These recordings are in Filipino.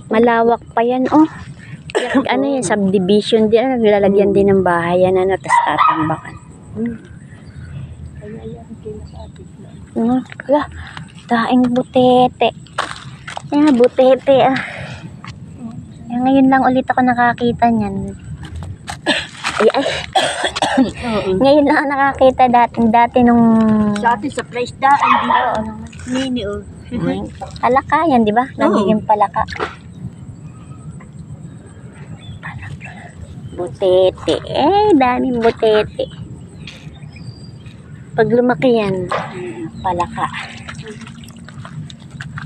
Malawak pa yan, oh. Ano yan, subdivision din. Ano, lalagyan din ng bahay yan, ano, tapos tatambakan. Kaya yan, kinasabit na. Kaya, daing butete. Yan, butete, ah. Yan, ngayon lang ulit ako nakakita niyan. Ay. Ngayon lang ako nakakita dati nung... Sa atin, sa place daan, dito. Mini, oh. Palaka yan, di ba? Nagiging palaka. Butete. Daming butete. Pag lumaki yan, palaka.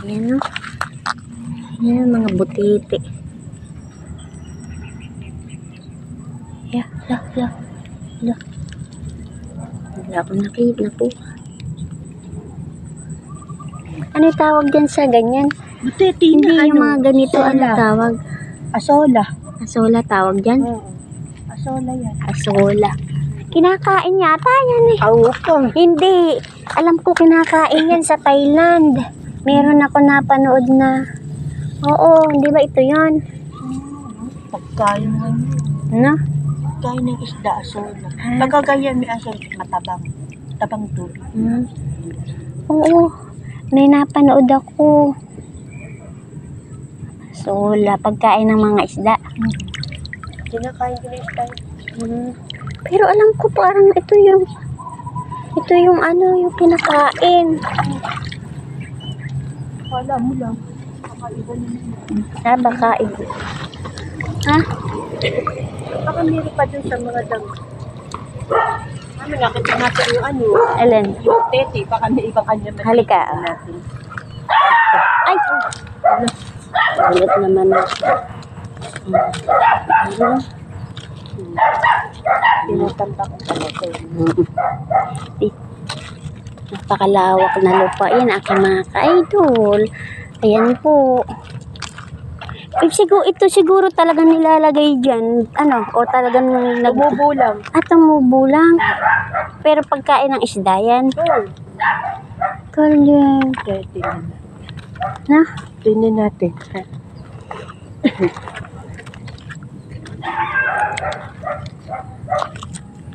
Yan, no? Yan, mga butete. Yeah, la. Wala akong nakita po. Ano tawag dyan sa ganyan? Butete Hindi na, yung mga ganito, ano tawag? Asola. Asola tawag dyan? Oo. Asola yan. Asola. Kinakain yata yan eh. Awoko. Hindi. Alam ko kinakain yan sa Thailand. Meron ako napanood na. Oo, hindi ba ito yun? Pagkain mo yun. Ano? Pagkain ng isda, asola. Pagkagayan may asola, matabang. Tabang tubig. Oo. May napanood ako. Asola. Pagkain ng mga isda. Kinakain ko na isda. Pero alam ko parang ito yung ano, yung kinakain. Wala mo lang. Kakaiba naman. Baka iba. Ha? Baka meron pa dun sa mga dam. Nakita natin yung ano. Alin? Yung tete. Baka may ibang kanya natin. Halika. Ay! Ulit naman. Tinutambak ko sa Napakalawak na lupa yan, aking mga ka-idol. Ayan po. Ito siguro talagang nilalagay dyan. Ano? O talagang Tumubulang. tumubulang. Pero pagkain ng isda yan. Galing. Tete na. Na? Tingnan natin.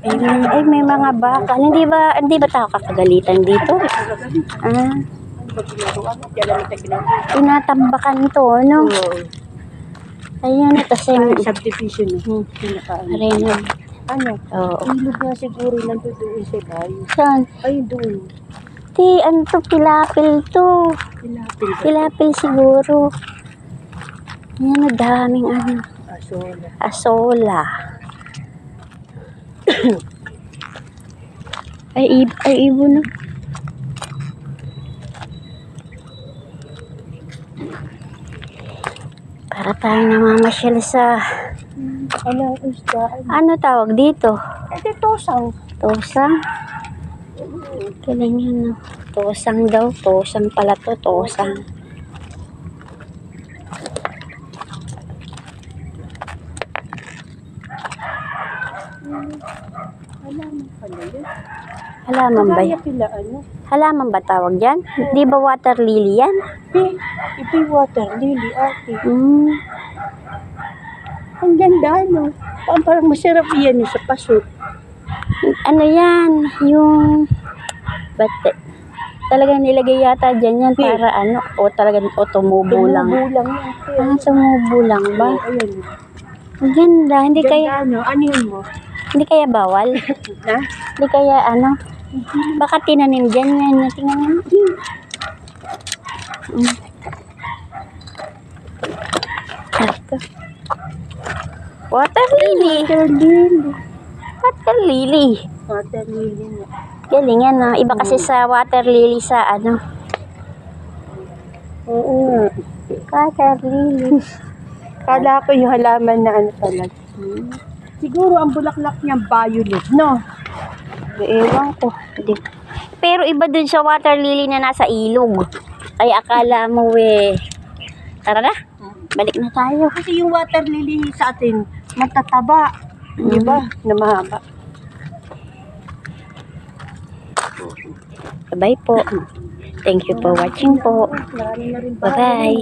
Ay, may mga baka. Hindi ba tao kakagalitan dito? Tinatambakan to, no? Ayun, tapos yung Subdivision. arena. Ano? Oo. Ilog nga siguro nandun doon sa bayo. Saan? Ay, doon. Ano to? Pilapil to. Pilapil. Pilapil siguro. Yan, daming ano. Asola. Asola. ay ibon na. Para tayo namamasyal sa Ano, isda? ano tawag dito? Ito, tosang. Tosang? Kailan yun, no? Tosang daw. Tosang pala to. Tosang. Halaman pala yun. Halaman ba Kaya yan? pila, ano? Halaman ba tawag dyan? Di ba water lily yan? Ito yung water lily, ate. Ang ganda, no? Parang masarap yan sa paso. Ano yan? Yung talagang nilagay yata dyan yan para ano? O talagang tumubo lang? Tumubulang yan. Tumubo lang ba? Ayan. Ang ganda. Hindi Ganda, kaya, no? Ano yun mo? hindi kaya bawal? Ha? Hindi kaya ano? Baka tinanim dyan yan. Tingnan mo. Water lily. Water lily. Water lily na. Galing yan, no? Iba kasi sa water lily sa ano. Oo. Water lily. Kala ko yung halaman na ano talaga. Siguro ang bulaklak niyang violet, no? Ewan ko. Hindi. Pero iba dun sa water lily na nasa ilog. Kaya akala mo tara na. Balik na tayo. Kasi yung water lily sa atin, matataba. Di ba? Na mahaba. Bye po. Thank you for watching po. Marami na rin Bye-bye.